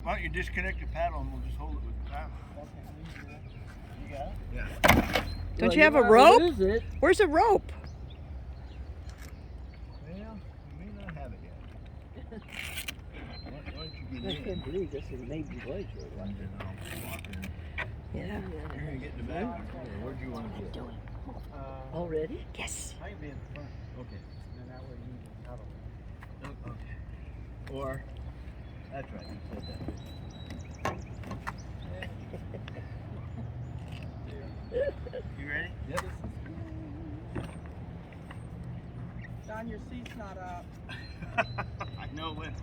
Why don't you disconnect your paddle and we'll just hold it with the paddle. You got it? Yeah. Don't you have a rope? It. Where's a rope? Well, you may not have it yet. Why don't you I get in? can't believe this is maybe legs or what. Yeah. You're gonna get in the back. Where'd you want to go? Already? Yes. I can be in the front. Okay. And that way you can paddle. Okay. Or, that's right, you said that. You ready? Yep. Don, your seat's not up. I know when.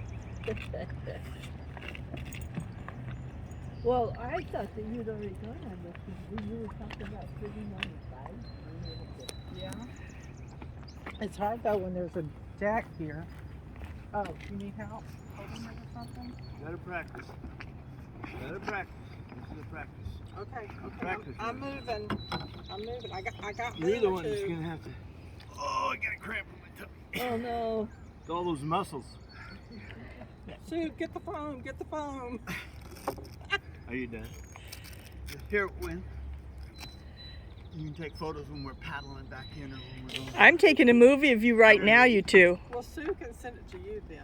Well, I thought that you'd already gone on this. You were talking about sitting on the side. Yeah. It's hard though when there's a jack here. Oh, you need help holding it or something? Gotta practice. Gotta practice. This is a practice. Okay. Practice. I'm moving. I got You're the room one that's to- gonna have to. Oh, I got a cramp in my toe. Oh no. It's all those muscles. Sue, get the foam. Get the foam. Are you done? Here, Win. You can take photos when we're paddling back in or when we're going. I'm taking a movie of you right now, you two. Well, Sue can send it to you then.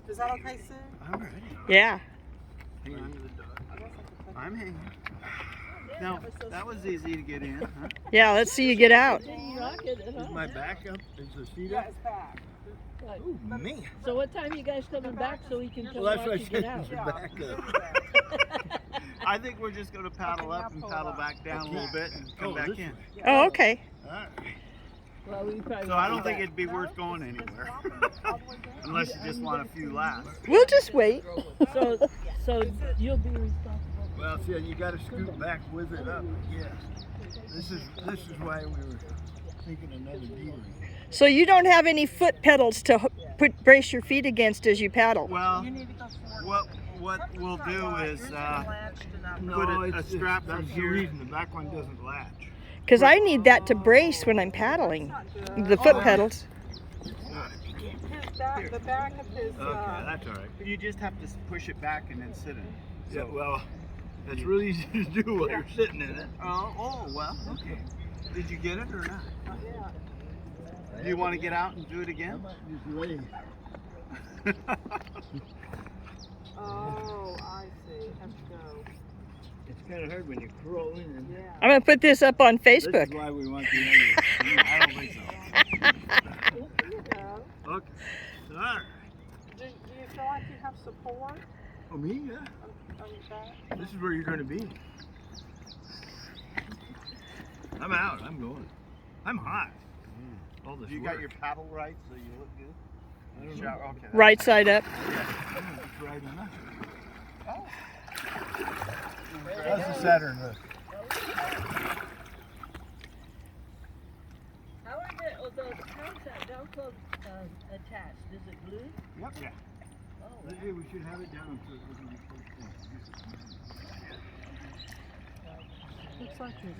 Is that okay, Sue? I'm ready. Yeah. Hang on to the dog. I guess I could take I'm hanging. Now, that was easy to get in, huh? Yeah, let's see you get out. Didn't rock it at Is all. my back up? Is the seat Yeah, up? it's back. Oh, man. So what time you guys coming back so we can come Well, that's watch what I you said. get out? Is your Yeah. back there up? you go. I think we're just going to paddle Okay, up now and pull paddle up. back down a little bit and come back in. Oh, okay. All right. Well, we probably So I won't don't be think back. it'd be worth going anywhere. Unless you just want a few laughs. We'll just wait. So you'll be responsible. Well, see, you got to scoot back with it up. Yeah. This is why we were thinking another deal. So you don't have any foot pedals to brace your feet against as you paddle. Well, You need to go forward. what we'll do is Yours isn't latched enough. put a strap from here. The back one doesn't latch. Because I need that to brace when I'm paddling. That's not good. The foot pedals. His back, the back of his. Okay, that's all right. You just have to push it back and then sit in it. Yeah, well, it's really easy to do while you're sitting in it. Oh, well, okay. Did you get it or not? Yeah. Do you want to get out and do it again? Oh, I see. Have to go. It's kind of hard when you crawl in. And Yeah. I'm going to put this up on this Facebook. is why we want the other. I don't think so. There you go. Okay. All right. Do you feel like you have support Oh, me? Yeah. on your back? This is where you're going to be. I'm out. I'm going. I'm hot. All this you got your paddle right, so you look good. Okay. Right side up. That's right enough. Oh. That's the Saturn hook. How are how's that Velcro attached? Is it glued? Yep. Yeah. Oh, Hey, we should have it down so it doesn't be pushed in. Looks like it's.